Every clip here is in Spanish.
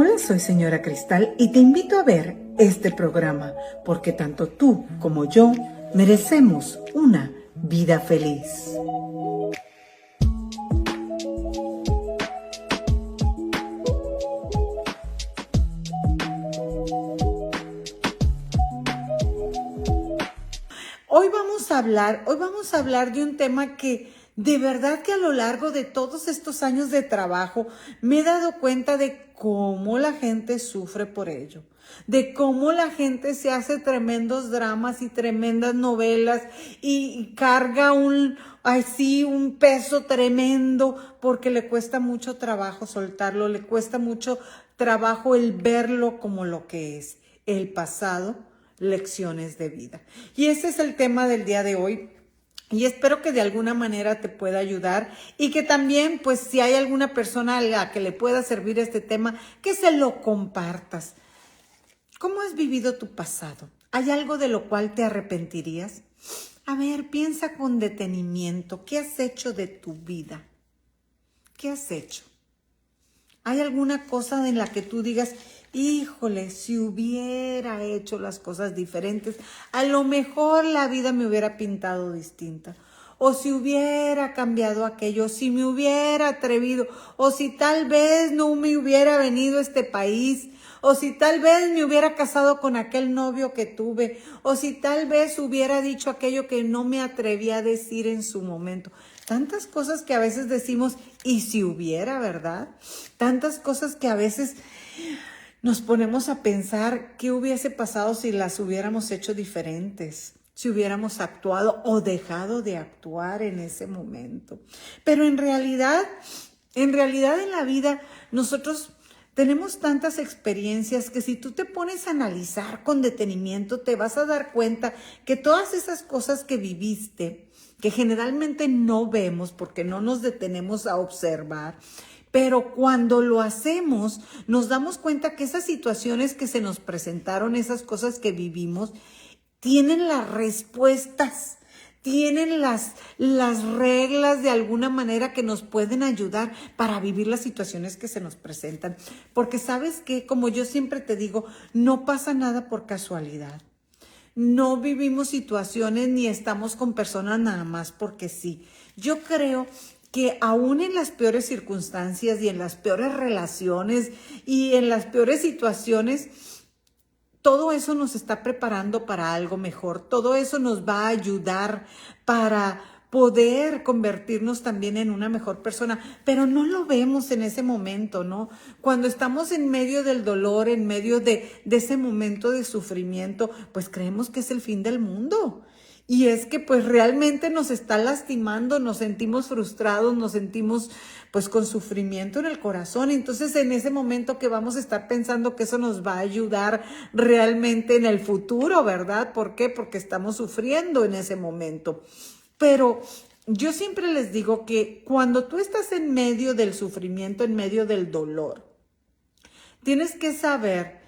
Hola, soy señora Cristal y te invito a ver este programa porque tanto tú como yo merecemos una vida feliz. Hoy vamos a hablar de un tema que de verdad que a lo largo de todos estos años de trabajo me he dado cuenta de cómo la gente sufre por ello, de cómo la gente se hace tremendos dramas y tremendas novelas y carga un peso tremendo porque le cuesta mucho trabajo soltarlo, le cuesta mucho trabajo el verlo como lo que es, el pasado, lecciones de vida. Y ese es el tema del día de hoy. Y espero que de alguna manera te pueda ayudar y que también, pues, si hay alguna persona a la que le pueda servir este tema, que se lo compartas. ¿Cómo has vivido tu pasado? ¿Hay algo de lo cual te arrepentirías? A ver, piensa con detenimiento. ¿Qué has hecho de tu vida? ¿Qué has hecho? ¿Hay alguna cosa en la que tú digas, híjole, si hubiera hecho las cosas diferentes, a lo mejor la vida me hubiera pintado distinta? O si hubiera cambiado aquello, si me hubiera atrevido, o si tal vez no me hubiera venido a este país, o si tal vez me hubiera casado con aquel novio que tuve, o si tal vez hubiera dicho aquello que no me atreví a decir en su momento. Tantas cosas que a veces decimos, y si hubiera, ¿verdad? Tantas cosas que a veces nos ponemos a pensar qué hubiese pasado si las hubiéramos hecho diferentes, si hubiéramos actuado o dejado de actuar en ese momento. Pero en realidad en la vida nosotros tenemos tantas experiencias que si tú te pones a analizar con detenimiento, te vas a dar cuenta que todas esas cosas que viviste, que generalmente no vemos porque no nos detenemos a observar, pero cuando lo hacemos, nos damos cuenta que esas situaciones que se nos presentaron, esas cosas que vivimos, tienen las respuestas, tienen las reglas de alguna manera que nos pueden ayudar para vivir las situaciones que se nos presentan. Porque sabes que, como yo siempre te digo, no pasa nada por casualidad. No vivimos situaciones ni estamos con personas nada más porque sí. Yo creo que aún en las peores circunstancias y en las peores relaciones y en las peores situaciones, todo eso nos está preparando para algo mejor. Todo eso nos va a ayudar para poder convertirnos también en una mejor persona, pero no lo vemos en ese momento, ¿no? Cuando estamos en medio del dolor, en medio de ese momento de sufrimiento, pues creemos que es el fin del mundo. Y es que pues realmente nos está lastimando, nos sentimos frustrados, nos sentimos pues con sufrimiento en el corazón. Entonces en ese momento que vamos a estar pensando que eso nos va a ayudar realmente en el futuro, ¿verdad? ¿Por qué? Porque estamos sufriendo en ese momento. Pero yo siempre les digo que cuando tú estás en medio del sufrimiento, en medio del dolor, tienes que saber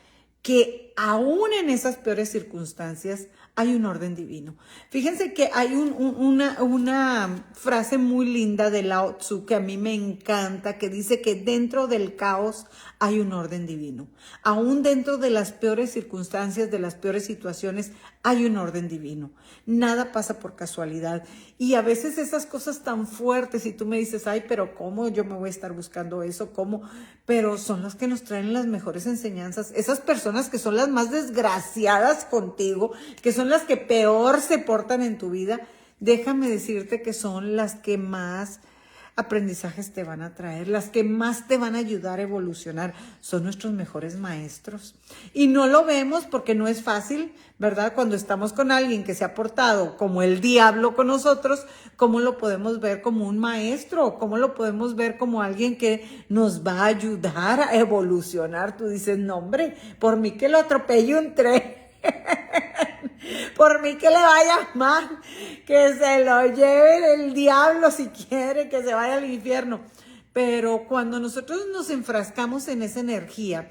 que aún en esas peores circunstancias hay un orden divino. Fíjense que hay una frase muy linda de Lao Tzu que a mí me encanta, que dice que dentro del caos hay un orden divino. Aún dentro de las peores circunstancias, de las peores situaciones, hay un orden divino. Nada pasa por casualidad. Y a veces esas cosas tan fuertes, y tú me dices, ay, pero ¿cómo yo me voy a estar buscando eso? ¿Cómo? Pero son las que nos traen las mejores enseñanzas. Esas personas que son las más desgraciadas contigo, que son las que peor se portan en tu vida, déjame decirte que son las que más aprendizajes te van a traer, las que más te van a ayudar a evolucionar, son nuestros mejores maestros. Y no lo vemos porque no es fácil, ¿verdad? Cuando estamos con alguien que se ha portado como el diablo con nosotros, ¿cómo lo podemos ver como un maestro? ¿Cómo lo podemos ver como alguien que nos va a ayudar a evolucionar? Tú dices, no hombre, por mí que lo atropelle un tren. Por mí que le vaya mal, que se lo lleve el diablo si quiere, que se vaya al infierno. Pero cuando nosotros nos enfrascamos en esa energía,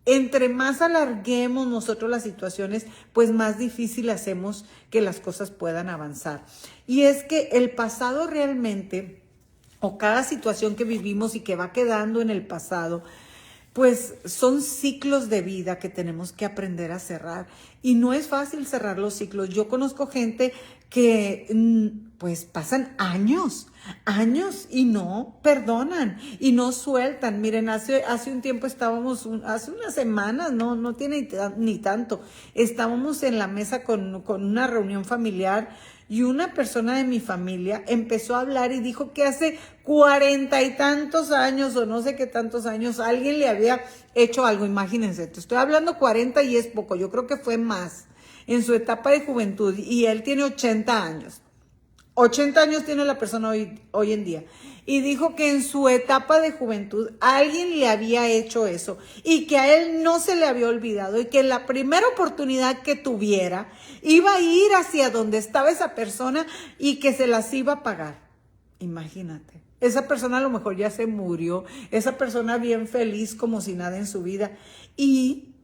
entre más alarguemos nosotros las situaciones, pues más difícil hacemos que las cosas puedan avanzar. Y es que el pasado realmente, o cada situación que vivimos y que va quedando en el pasado, pues son ciclos de vida que tenemos que aprender a cerrar. Y no es fácil cerrar los ciclos. Yo conozco gente que pues pasan años y no perdonan y no sueltan. Miren, hace un tiempo estábamos, hace unas semanas, no tiene ni tanto, estábamos en la mesa con una reunión familiar y una persona de mi familia empezó a hablar y dijo que hace 40 y tantos años o no sé qué tantos años alguien le había hecho algo. Imagínense, te estoy hablando 40 y es poco, yo creo que fue más en su etapa de juventud y él tiene 80 años. 80 años tiene la persona hoy en día. Y dijo que en su etapa de juventud alguien le había hecho eso y que a él no se le había olvidado y que la primera oportunidad que tuviera iba a ir hacia donde estaba esa persona y que se las iba a pagar. Imagínate. Esa persona a lo mejor ya se murió, esa persona bien feliz como si nada en su vida y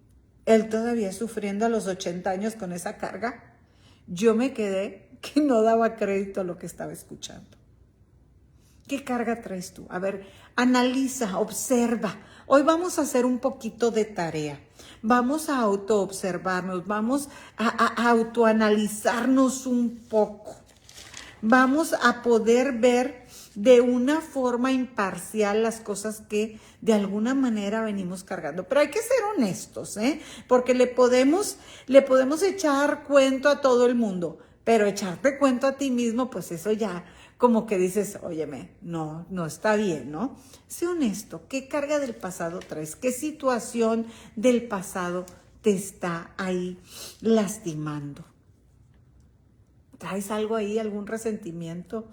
él todavía sufriendo a los 80 años con esa carga. Yo me quedé que no daba crédito a lo que estaba escuchando. ¿Qué carga traes tú? A ver, analiza, observa. Hoy vamos a hacer un poquito de tarea. Vamos a autoobservarnos, vamos a autoanalizarnos un poco. Vamos a poder ver de una forma imparcial las cosas que de alguna manera venimos cargando. Pero hay que ser honestos, porque le podemos echar cuento a todo el mundo, pero echarte cuento a ti mismo, pues eso ya como que dices, óyeme, no está bien, ¿no? Sé honesto, ¿qué carga del pasado traes? ¿Qué situación del pasado te está ahí lastimando? ¿Traes algo ahí, algún resentimiento?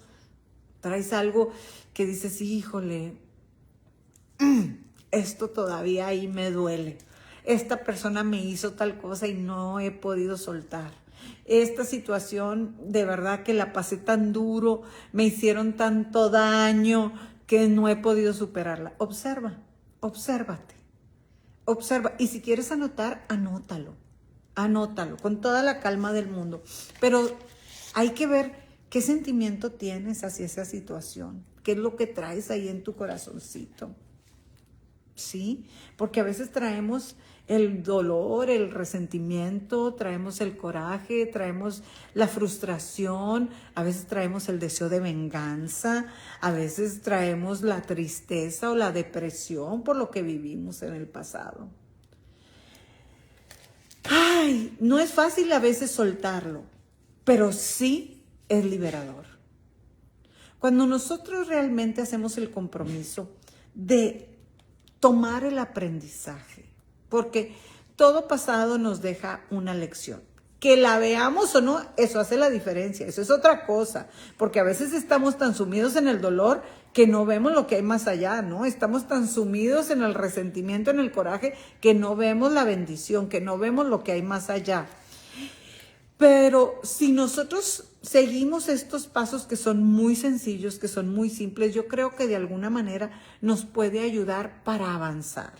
¿Traes algo que dices, híjole, esto todavía ahí me duele? Esta persona me hizo tal cosa y no he podido soltar. Esta situación de verdad que la pasé tan duro, me hicieron tanto daño que no he podido superarla. Obsérvate. Y si quieres anotar, anótalo con toda la calma del mundo. Pero hay que ver qué sentimiento tienes hacia esa situación, qué es lo que traes ahí en tu corazoncito. ¿Sí? Porque a veces traemos el dolor, el resentimiento, traemos el coraje, traemos la frustración, a veces traemos el deseo de venganza, a veces traemos la tristeza o la depresión por lo que vivimos en el pasado. Ay, no es fácil a veces soltarlo, pero sí es liberador. Cuando nosotros realmente hacemos el compromiso de tomar el aprendizaje, porque todo pasado nos deja una lección. Que la veamos o no, eso hace la diferencia, eso es otra cosa, porque a veces estamos tan sumidos en el dolor que no vemos lo que hay más allá, ¿no? Estamos tan sumidos en el resentimiento, en el coraje, que no vemos la bendición, que no vemos lo que hay más allá. Pero si nosotros seguimos estos pasos que son muy sencillos, que son muy simples, yo creo que de alguna manera nos puede ayudar para avanzar.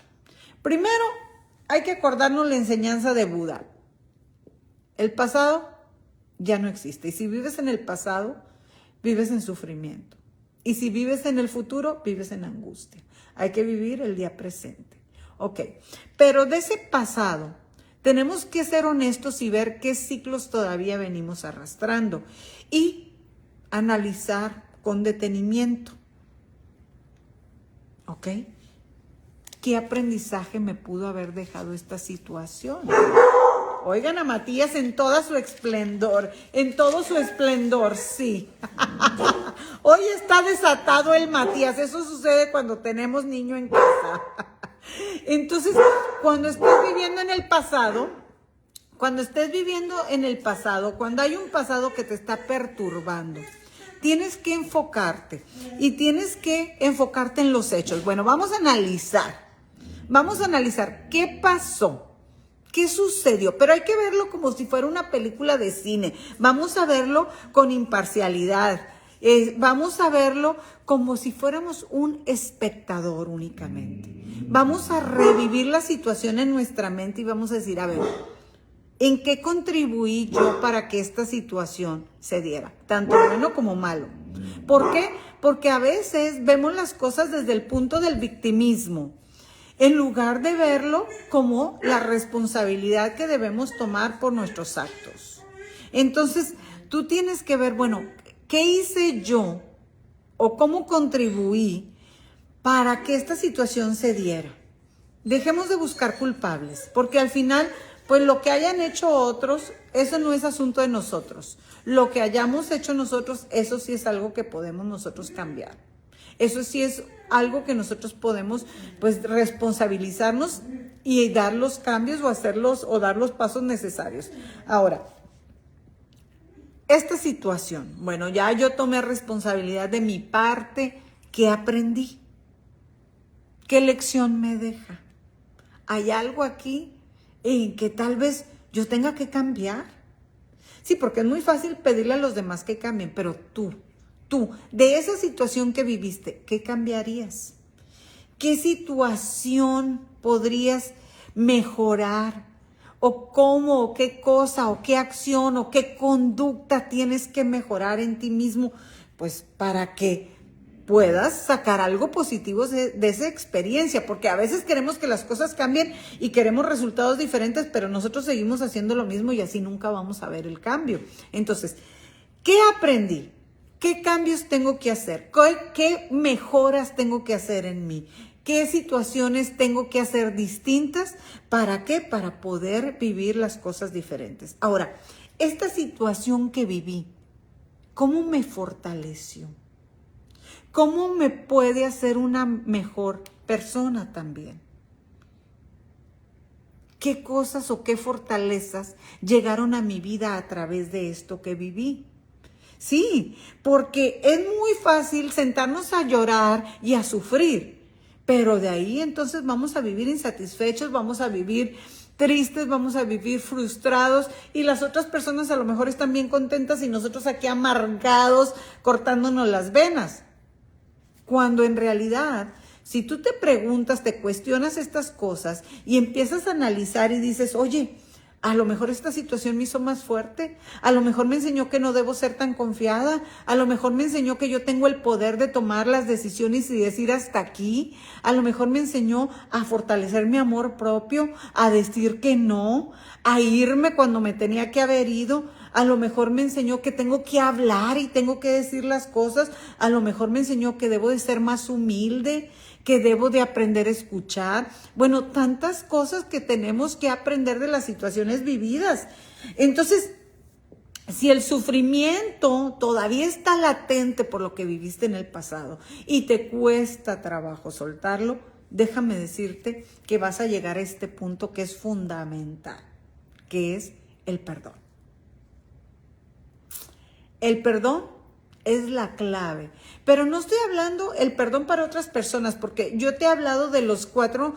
Primero, hay que acordarnos la enseñanza de Buda. El pasado ya no existe. Y si vives en el pasado, vives en sufrimiento. Y si vives en el futuro, vives en angustia. Hay que vivir el día presente. Ok, pero de ese pasado tenemos que ser honestos y ver qué ciclos todavía venimos arrastrando y analizar con detenimiento. ¿Ok? ¿Qué aprendizaje me pudo haber dejado esta situación? Oigan a Matías en todo su esplendor, sí. Hoy está desatado el Matías, eso sucede cuando tenemos niño en casa. Entonces, cuando estés viviendo en el pasado, cuando hay un pasado que te está perturbando, tienes que enfocarte en los hechos. Bueno, vamos a analizar qué pasó. ¿Qué sucedió? Pero hay que verlo como si fuera una película de cine. Vamos a verlo con imparcialidad. Vamos a verlo como si fuéramos un espectador únicamente. Vamos a revivir la situación en nuestra mente y vamos a decir, a ver, ¿en qué contribuí yo para que esta situación se diera? Tanto bueno como malo. ¿Por qué? Porque a veces vemos las cosas desde el punto del victimismo. en lugar de verlo como la responsabilidad que debemos tomar por nuestros actos. Entonces, tú tienes que ver, bueno, ¿qué hice yo o cómo contribuí para que esta situación se diera? Dejemos de buscar culpables, porque al final, pues lo que hayan hecho otros, eso no es asunto de nosotros. Lo que hayamos hecho nosotros, eso sí es algo que podemos nosotros cambiar. Eso sí es algo que nosotros podemos, pues, responsabilizarnos y dar los cambios o hacerlos o dar los pasos necesarios. Ahora, esta situación, bueno, ya yo tomé responsabilidad de mi parte. ¿Qué aprendí? ¿Qué lección me deja? ¿Hay algo aquí en que tal vez yo tenga que cambiar? Sí, porque es muy fácil pedirle a los demás que cambien, pero tú, de esa situación que viviste, ¿qué cambiarías? ¿Qué situación podrías mejorar? ¿O cómo, o qué cosa, o qué acción, o qué conducta tienes que mejorar en ti mismo? Pues para que puedas sacar algo positivo de esa experiencia, porque a veces queremos que las cosas cambien y queremos resultados diferentes, pero nosotros seguimos haciendo lo mismo y así nunca vamos a ver el cambio. Entonces, ¿qué aprendí? ¿Qué cambios tengo que hacer? ¿Qué mejoras tengo que hacer en mí? ¿Qué situaciones tengo que hacer distintas? ¿Para qué? Para poder vivir las cosas diferentes. Ahora, esta situación que viví, ¿cómo me fortaleció? ¿Cómo me puede hacer una mejor persona también? ¿Qué cosas o qué fortalezas llegaron a mi vida a través de esto que viví? Sí, porque es muy fácil sentarnos a llorar y a sufrir, pero de ahí entonces vamos a vivir insatisfechos, vamos a vivir tristes, vamos a vivir frustrados y las otras personas a lo mejor están bien contentas y nosotros aquí amargados cortándonos las venas. Cuando en realidad, si tú te preguntas, te cuestionas estas cosas y empiezas a analizar y dices, oye, a lo mejor esta situación me hizo más fuerte, a lo mejor me enseñó que no debo ser tan confiada, a lo mejor me enseñó que yo tengo el poder de tomar las decisiones y decir hasta aquí, a lo mejor me enseñó a fortalecer mi amor propio, a decir que no, a irme cuando me tenía que haber ido, a lo mejor me enseñó que tengo que hablar y tengo que decir las cosas, a lo mejor me enseñó que debo de ser más humilde, que debo de aprender a escuchar. Bueno, tantas cosas que tenemos que aprender de las situaciones vividas. Entonces, si el sufrimiento todavía está latente por lo que viviste en el pasado y te cuesta trabajo soltarlo, déjame decirte que vas a llegar a este punto que es fundamental, que es el perdón. El perdón es la clave, pero no estoy hablando el perdón para otras personas, porque yo te he hablado de los cuatro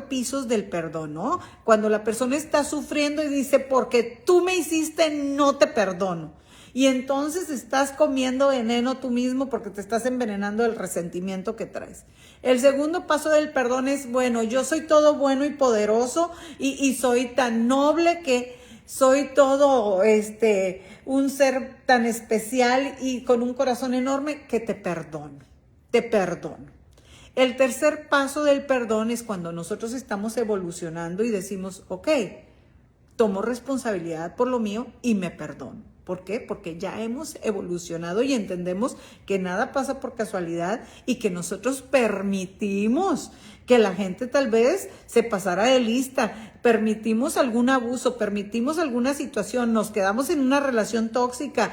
pisos del perdón, ¿no? Cuando la persona está sufriendo y dice, porque tú me hiciste, no te perdono. Y entonces estás comiendo veneno tú mismo porque te estás envenenando del resentimiento que traes. El segundo paso del perdón es, bueno, yo soy todo bueno y poderoso y soy tan noble que soy todo un ser tan especial y con un corazón enorme que te perdono. El tercer paso del perdón es cuando nosotros estamos evolucionando y decimos, ok, tomo responsabilidad por lo mío y me perdono. ¿Por qué? Porque ya hemos evolucionado y entendemos que nada pasa por casualidad y que nosotros permitimos que la gente tal vez se pasara de lista, permitimos algún abuso, permitimos alguna situación, nos quedamos en una relación tóxica,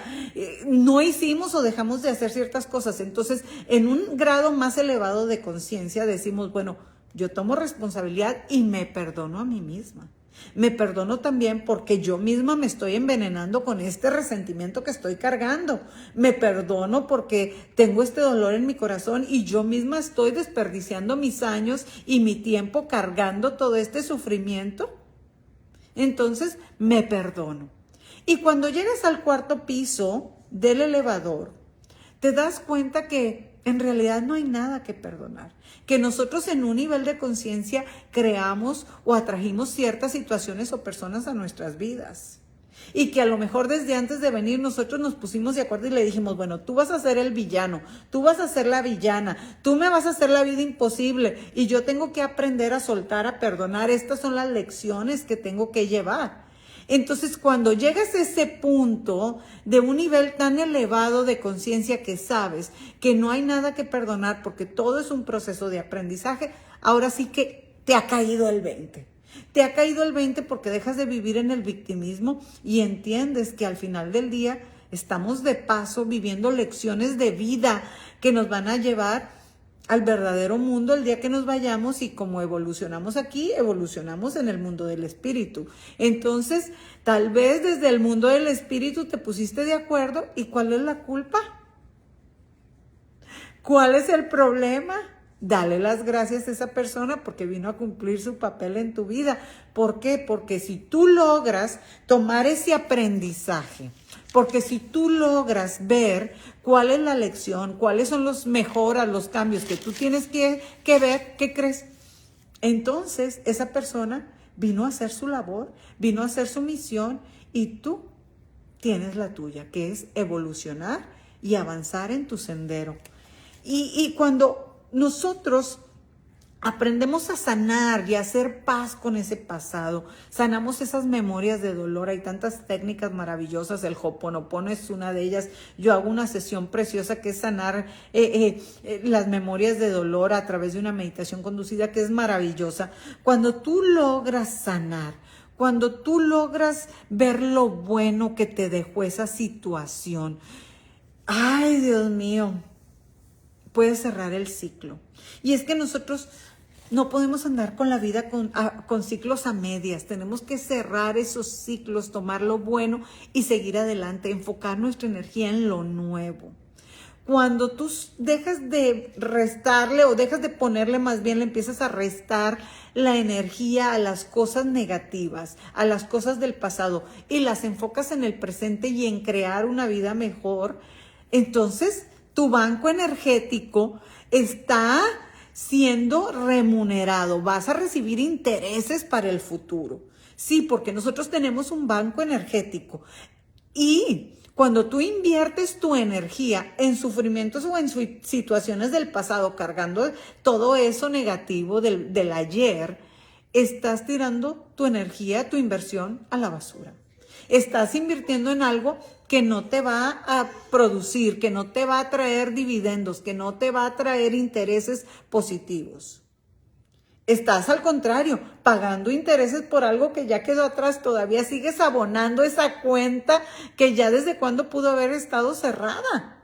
no hicimos o dejamos de hacer ciertas cosas. Entonces, en un grado más elevado de conciencia decimos, bueno, yo tomo responsabilidad y me perdono a mí misma. Me perdono también porque yo misma me estoy envenenando con este resentimiento que estoy cargando. Me perdono porque tengo este dolor en mi corazón y yo misma estoy desperdiciando mis años y mi tiempo cargando todo este sufrimiento. Entonces, me perdono. Y cuando llegas al cuarto piso del elevador, te das cuenta que en realidad no hay nada que perdonar, que nosotros en un nivel de conciencia creamos o atrajimos ciertas situaciones o personas a nuestras vidas. Y que a lo mejor desde antes de venir nosotros nos pusimos de acuerdo y le dijimos, bueno, tú vas a ser el villano, tú vas a ser la villana, tú me vas a hacer la vida imposible y yo tengo que aprender a soltar, a perdonar. Estas son las lecciones que tengo que llevar. Entonces, cuando llegas a ese punto de un nivel tan elevado de conciencia que sabes que no hay nada que perdonar porque todo es un proceso de aprendizaje, ahora sí que te ha caído el 20. Te ha caído el 20 porque dejas de vivir en el victimismo y entiendes que al final del día estamos de paso viviendo lecciones de vida que nos van a llevar al verdadero mundo el día que nos vayamos, y como evolucionamos aquí, evolucionamos en el mundo del espíritu. Entonces, tal vez desde el mundo del espíritu te pusiste de acuerdo, ¿y cuál es la culpa? ¿Cuál es el problema? Dale las gracias a esa persona porque vino a cumplir su papel en tu vida. ¿Por qué? Porque si tú logras tomar ese aprendizaje, porque si tú logras ver cuál es la lección, cuáles son los mejoras, los cambios que tú tienes que ver, ¿qué crees? Entonces esa persona vino a hacer su labor, vino a hacer su misión, y tú tienes la tuya, que es evolucionar y avanzar en tu sendero. Y cuando nosotros aprendemos a sanar y a hacer paz con ese pasado, sanamos esas memorias de dolor. Hay tantas técnicas maravillosas, el Ho'oponopono es una de ellas. Yo hago una sesión preciosa que es sanar las memorias de dolor a través de una meditación conducida que es maravillosa. Cuando tú logras sanar, cuando tú logras ver lo bueno que te dejó esa situación, ay, Dios mío, puedes cerrar el ciclo. Y es que nosotros no podemos andar con la vida con ciclos a medias. Tenemos que cerrar esos ciclos, tomar lo bueno y seguir adelante, enfocar nuestra energía en lo nuevo. Cuando tú dejas de restarle, o dejas de ponerle, más bien le empiezas a restar la energía a las cosas negativas, a las cosas del pasado, y las enfocas en el presente y en crear una vida mejor, entonces tu banco energético está siendo remunerado. Vas a recibir intereses para el futuro. Sí, porque nosotros tenemos un banco energético. Y cuando tú inviertes tu energía en sufrimientos o en situaciones del pasado, cargando todo eso negativo del ayer, estás tirando tu energía, tu inversión a la basura. Estás invirtiendo en algo que no te va a producir, que no te va a traer dividendos, que no te va a traer intereses positivos. Estás, al contrario, pagando intereses por algo que ya quedó atrás. Todavía sigues abonando esa cuenta que ya desde cuándo pudo haber estado cerrada.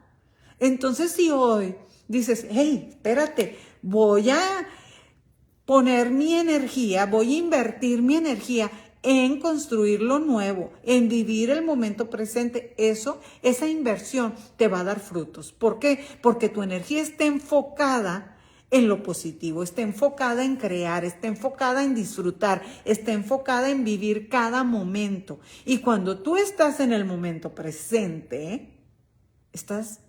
Entonces, si hoy dices, hey, espérate, voy a poner mi energía, voy a invertir mi energía en construir lo nuevo, en vivir el momento presente, esa inversión te va a dar frutos. ¿Por qué? Porque tu energía está enfocada en lo positivo, está enfocada en crear, está enfocada en disfrutar, está enfocada en vivir cada momento. Y cuando tú estás en el momento presente, estás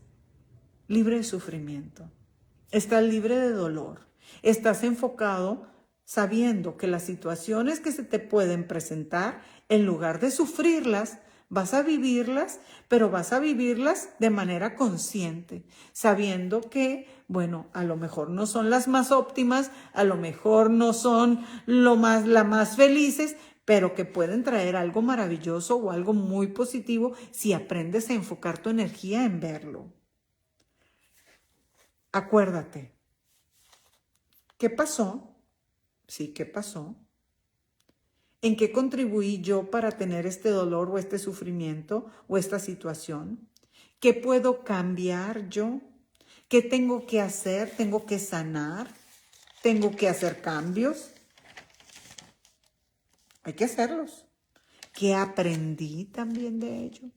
libre de sufrimiento, estás libre de dolor, estás enfocado sabiendo que las situaciones que se te pueden presentar, en lugar de sufrirlas, vas a vivirlas, pero vas a vivirlas de manera consciente, sabiendo que, bueno, a lo mejor no son las más óptimas, a lo mejor no son las más felices, pero que pueden traer algo maravilloso o algo muy positivo si aprendes a enfocar tu energía en verlo. Acuérdate, ¿qué pasó? Sí, ¿qué pasó? ¿En qué contribuí yo para tener este dolor o este sufrimiento o esta situación? ¿Qué puedo cambiar yo? ¿Qué tengo que hacer? ¿Tengo que sanar? ¿Tengo que hacer cambios? Hay que hacerlos. ¿Qué aprendí también de ello?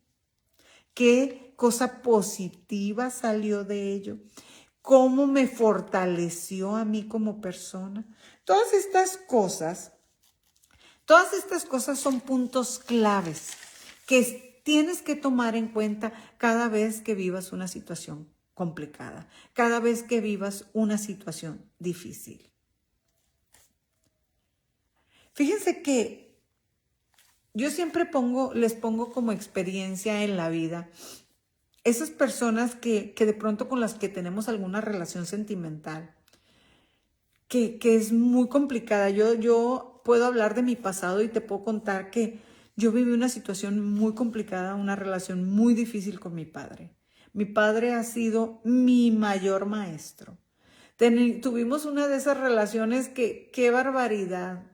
¿Qué cosa positiva salió de ello? ¿Cómo me fortaleció a mí como persona? Todas estas cosas son puntos claves que tienes que tomar en cuenta cada vez que vivas una situación complicada, cada vez que vivas una situación difícil. Fíjense que Yo siempre les pongo como experiencia en la vida esas personas que de pronto con las que tenemos alguna relación sentimental, que es muy complicada. Yo puedo hablar de mi pasado y te puedo contar que yo viví una situación muy complicada, una relación muy difícil con mi padre. Mi padre ha sido mi mayor maestro. Tuvimos una de esas relaciones que, qué barbaridad,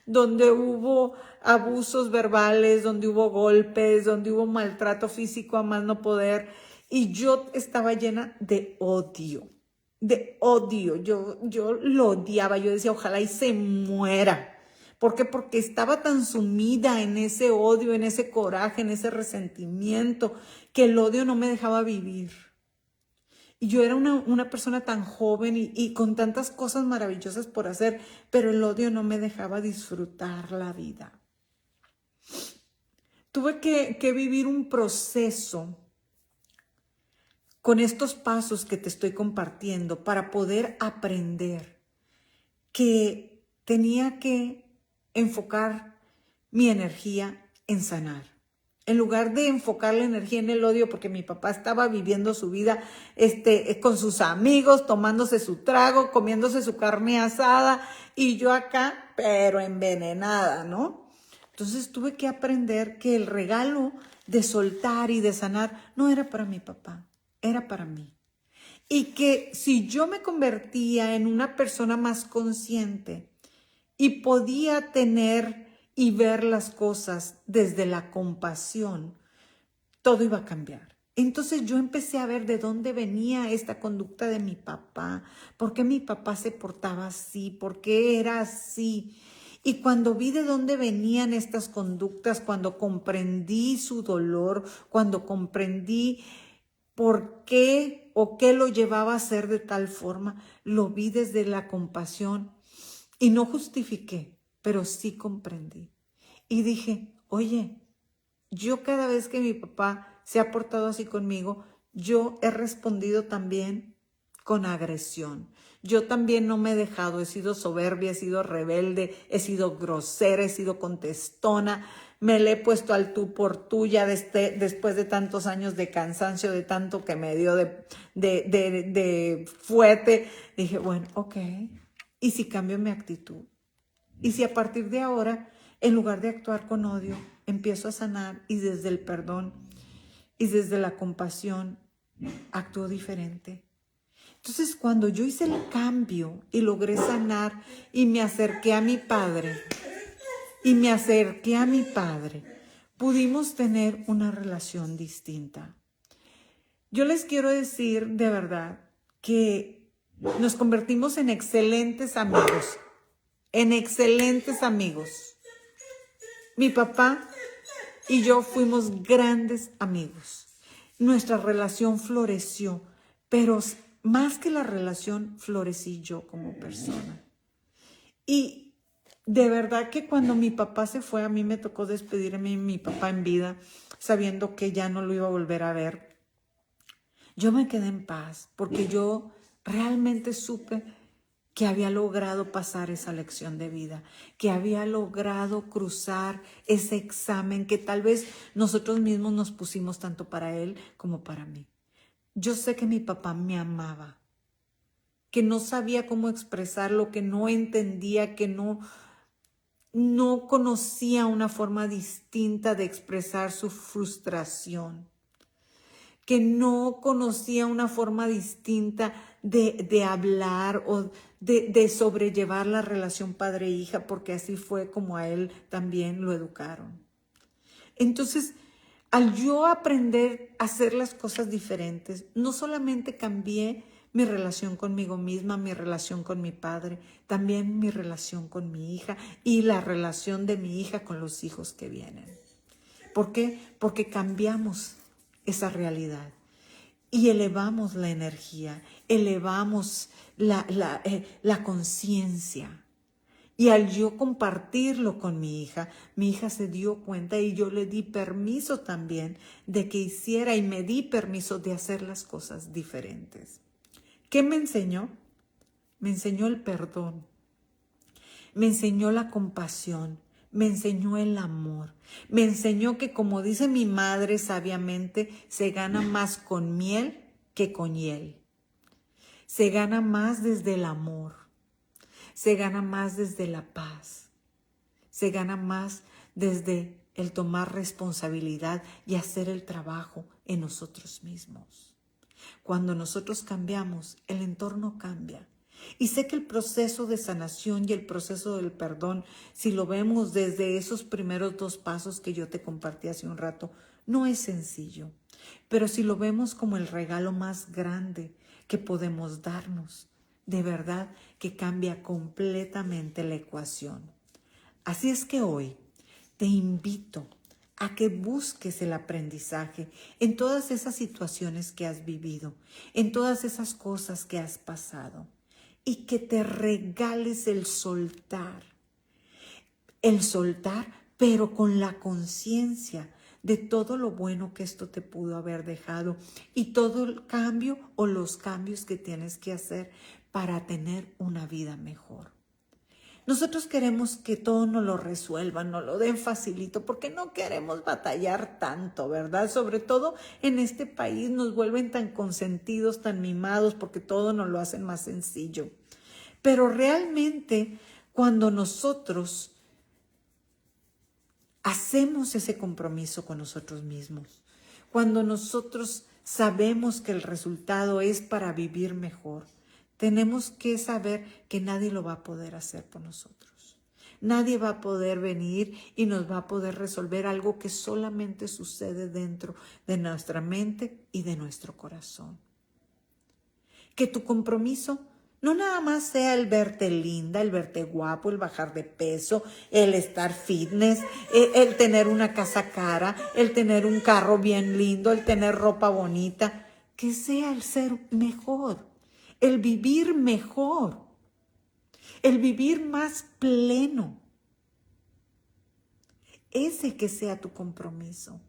donde hubo abusos verbales, donde hubo golpes, donde hubo maltrato físico a más no poder. Y yo estaba llena de odio, de odio. Yo lo odiaba, yo decía, ojalá y se muera. ¿Por qué? Porque estaba tan sumida en ese odio, en ese coraje, en ese resentimiento, que el odio no me dejaba vivir. Y yo era una persona tan joven y con tantas cosas maravillosas por hacer, pero el odio no me dejaba disfrutar la vida. Tuve que vivir un proceso con estos pasos que te estoy compartiendo para poder aprender que tenía que enfocar mi energía en sanar. En lugar de enfocar la energía en el odio, porque mi papá estaba viviendo su vida con sus amigos, tomándose su trago, comiéndose su carne asada, y yo acá, pero envenenada, ¿no? Entonces tuve que aprender que el regalo de soltar y de sanar no era para mi papá, era para mí. Y que si yo me convertía en una persona más consciente y podía tener y ver las cosas desde la compasión, todo iba a cambiar. Entonces yo empecé a ver de dónde venía esta conducta de mi papá, por qué mi papá se portaba así, por qué era así. Y cuando vi de dónde venían estas conductas, cuando comprendí su dolor, cuando comprendí por qué o qué lo llevaba a ser de tal forma, lo vi desde la compasión y no justifiqué, pero sí comprendí. Y dije, oye, yo cada vez que mi papá se ha portado así conmigo, yo he respondido también con agresión. Yo también no me he dejado, he sido soberbia, he sido rebelde, he sido grosera, he sido contestona, me le he puesto al tú por tú ya después de tantos años de cansancio, de tanto que me dio de fuete. Dije, bueno, ok, ¿y si cambio mi actitud? ¿Y si a partir de ahora, en lugar de actuar con odio, empiezo a sanar y desde el perdón y desde la compasión actúo diferente? Entonces, cuando yo hice el cambio y logré sanar y me acerqué a mi padre, pudimos tener una relación distinta. Yo les quiero decir de verdad que nos convertimos en excelentes amigos. Mi papá y yo fuimos grandes amigos. Nuestra relación floreció, pero más que la relación, florecí yo como persona. Y de verdad que cuando mi papá se fue, a mí me tocó despedirme de mi papá en vida, sabiendo que ya no lo iba a volver a ver. Yo me quedé en paz, porque yo realmente supe que había logrado pasar esa lección de vida, que había logrado cruzar ese examen que tal vez nosotros mismos nos pusimos tanto para él como para mí. Yo sé que mi papá me amaba, que no sabía cómo expresarlo, que no entendía, que no conocía una forma distinta de expresar su frustración, que no conocía una forma distinta de hablar o de sobrellevar la relación padre-hija, porque así fue como a él también lo educaron. Entonces, al yo aprender a hacer las cosas diferentes, no solamente cambié mi relación conmigo misma, mi relación con mi padre, también mi relación con mi hija y la relación de mi hija con los hijos que vienen. ¿Por qué? Porque cambiamos esa realidad y elevamos la energía, elevamos la conciencia. Y al yo compartirlo con mi hija se dio cuenta y yo le di permiso también de que hiciera y me di permiso de hacer las cosas diferentes. ¿Qué me enseñó? Me enseñó el perdón. me enseñó la compasión, me enseñó el amor, me enseñó que, como dice mi madre sabiamente, se gana más con miel que con hiel. Se gana más desde el amor, se gana más desde la paz, se gana más desde el tomar responsabilidad y hacer el trabajo en nosotros mismos. Cuando nosotros cambiamos, el entorno cambia. Y sé que el proceso de sanación y el proceso del perdón, si lo vemos desde esos primeros 2 pasos que yo te compartí hace un rato, no es sencillo. Pero si lo vemos como el regalo más grande que podemos darnos, de verdad que cambia completamente la ecuación. Así es que hoy te invito a que busques el aprendizaje en todas esas situaciones que has vivido, en todas esas cosas que has pasado, y que te regales el soltar, pero con la conciencia de todo lo bueno que esto te pudo haber dejado y todo el cambio o los cambios que tienes que hacer para tener una vida mejor. Nosotros queremos que todo nos lo resuelvan, nos lo den facilito, porque no queremos batallar tanto, ¿verdad? Sobre todo en este país nos vuelven tan consentidos, tan mimados, porque todo nos lo hacen más sencillo. Pero realmente cuando nosotros hacemos ese compromiso con nosotros mismos, cuando nosotros sabemos que el resultado es para vivir mejor, tenemos que saber que nadie lo va a poder hacer por nosotros. Nadie va a poder venir y nos va a poder resolver algo que solamente sucede dentro de nuestra mente y de nuestro corazón. Que tu compromiso no nada más sea el verte linda, el verte guapo, el bajar de peso, el estar fitness, el tener una casa cara, el tener un carro bien lindo, el tener ropa bonita. Que sea el ser mejor, el vivir mejor, el vivir más pleno. Ese que sea tu compromiso,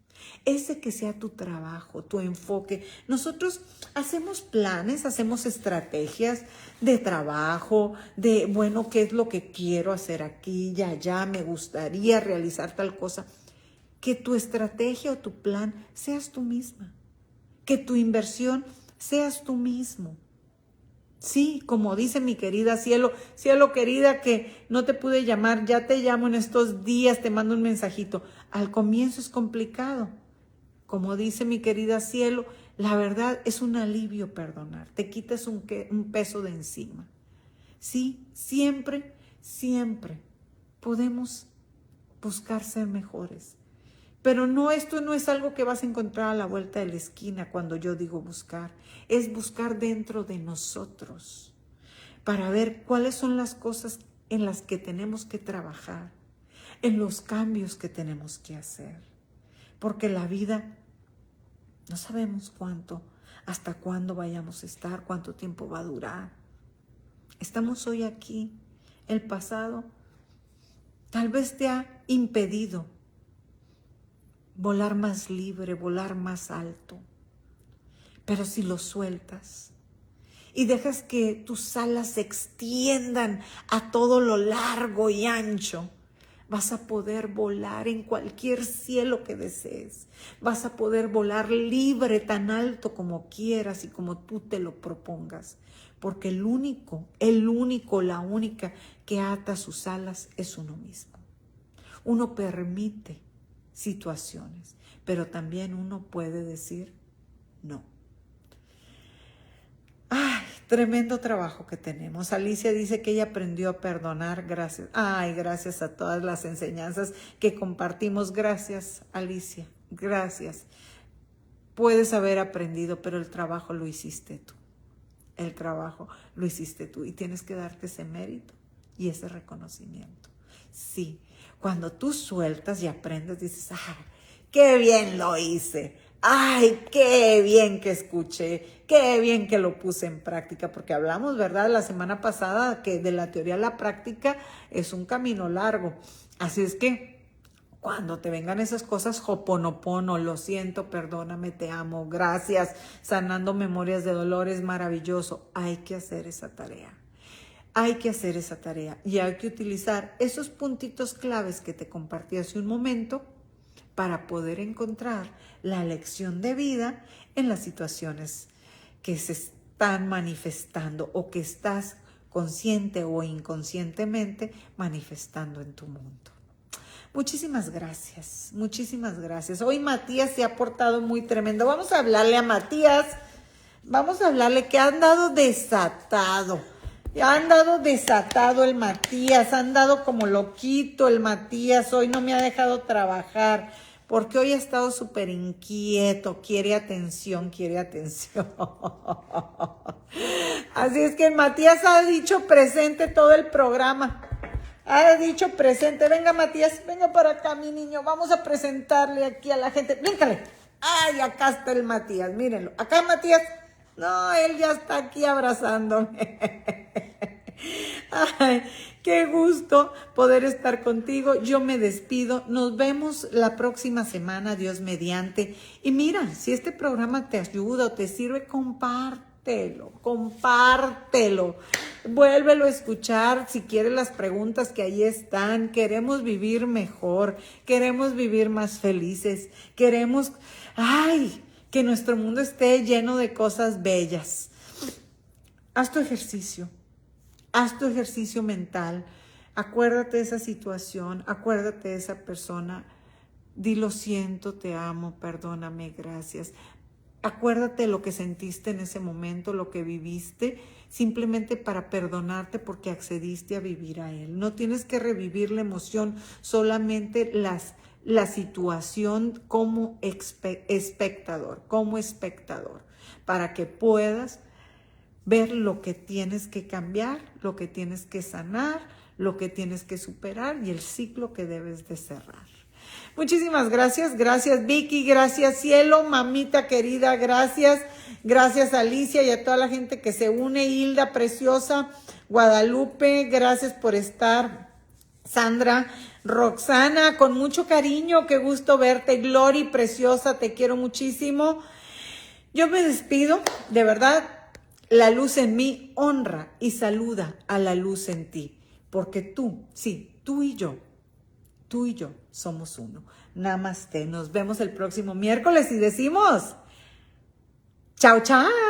ese que sea tu trabajo, tu enfoque. Nosotros hacemos planes, hacemos estrategias de trabajo, de, bueno, ¿qué es lo que quiero hacer aquí y allá? Me gustaría realizar tal cosa. Que tu estrategia o tu plan seas tú misma. Que tu inversión seas tú mismo. Sí, como dice mi querida Cielo, Cielo querida, que no te pude llamar, ya te llamo en estos días, te mando un mensajito. Al comienzo es complicado. Como dice mi querida Cielo, la verdad es un alivio perdonar, te quitas un peso de encima. Sí, siempre, siempre podemos buscar ser mejores. Pero no, esto no es algo que vas a encontrar a la vuelta de la esquina cuando yo digo buscar. Es buscar dentro de nosotros para ver cuáles son las cosas en las que tenemos que trabajar, en los cambios que tenemos que hacer. Porque la vida no sabemos hasta cuándo vayamos a estar, cuánto tiempo va a durar. Estamos hoy aquí. El pasado tal vez te ha impedido volar más libre, volar más alto. Pero si lo sueltas y dejas que tus alas se extiendan a todo lo largo y ancho, vas a poder volar en cualquier cielo que desees. Vas a poder volar libre tan alto como quieras y como tú te lo propongas. Porque el único, la única que ata sus alas es uno mismo. Uno permite situaciones, pero también uno puede decir no. Ay, tremendo trabajo que tenemos. Alicia dice que ella aprendió a perdonar gracias. Ay, gracias a todas las enseñanzas que compartimos. Gracias, Alicia. Gracias. Puedes haber aprendido, pero el trabajo lo hiciste tú. El trabajo lo hiciste tú y tienes que darte ese mérito y ese reconocimiento. Sí, cuando tú sueltas y aprendes, dices, ¡ay, qué bien lo hice! ¡Ay, qué bien que escuché! ¡Qué bien que lo puse en práctica! Porque hablamos, ¿verdad?, la semana pasada que de la teoría a la práctica es un camino largo. Así es que cuando te vengan esas cosas, hoponopono, lo siento, perdóname, te amo, gracias, sanando memorias de dolor es maravilloso. Hay que hacer esa tarea. hay que hacer esa tarea y hay que utilizar esos puntitos claves que te compartí hace un momento para poder encontrar la lección de vida en las situaciones que se están manifestando o que estás consciente o inconscientemente manifestando en tu mundo. Muchísimas gracias, muchísimas gracias. Hoy Matías se ha portado muy tremendo. Vamos a hablarle a Matías, vamos a hablarle que ha andado desatado. Ya ha andado desatado el Matías, ha andado como loquito el Matías. Hoy no me ha dejado trabajar porque hoy ha estado súper inquieto, quiere atención, quiere atención. Así es que Matías ha dicho presente todo el programa. Ha dicho presente. Venga, Matías, venga para acá, mi niño. Vamos a presentarle aquí a la gente. Bríncale. Ay, acá está el Matías, mírenlo. Acá, Matías. No, él ya está aquí abrazándome. Ay, qué gusto poder estar contigo. Yo me despido. Nos vemos la próxima semana, Dios mediante. Y mira, si este programa te ayuda o te sirve, compártelo. Vuélvelo a escuchar si quieres las preguntas que ahí están. Queremos vivir mejor, queremos vivir más felices, queremos, que nuestro mundo esté lleno de cosas bellas. Haz tu ejercicio mental. Acuérdate de esa situación, acuérdate de esa persona. Di lo siento, te amo, perdóname, gracias. Acuérdate de lo que sentiste en ese momento, lo que viviste, simplemente para perdonarte porque accediste a vivir a él. No tienes que revivir la emoción, solamente la situación como espectador, para que puedas ver lo que tienes que cambiar, lo que tienes que sanar, lo que tienes que superar y el ciclo que debes de cerrar. Muchísimas gracias Vicky, gracias Cielo, mamita querida, gracias Alicia y a toda la gente que se une, Hilda preciosa, Guadalupe, gracias por estar, Sandra, Roxana, con mucho cariño, qué gusto verte, Glory preciosa, te quiero muchísimo. Yo me despido, de verdad, la luz en mí honra y saluda a la luz en ti, porque tú y yo somos uno. Namaste. Nos vemos el próximo miércoles y decimos chao, chao.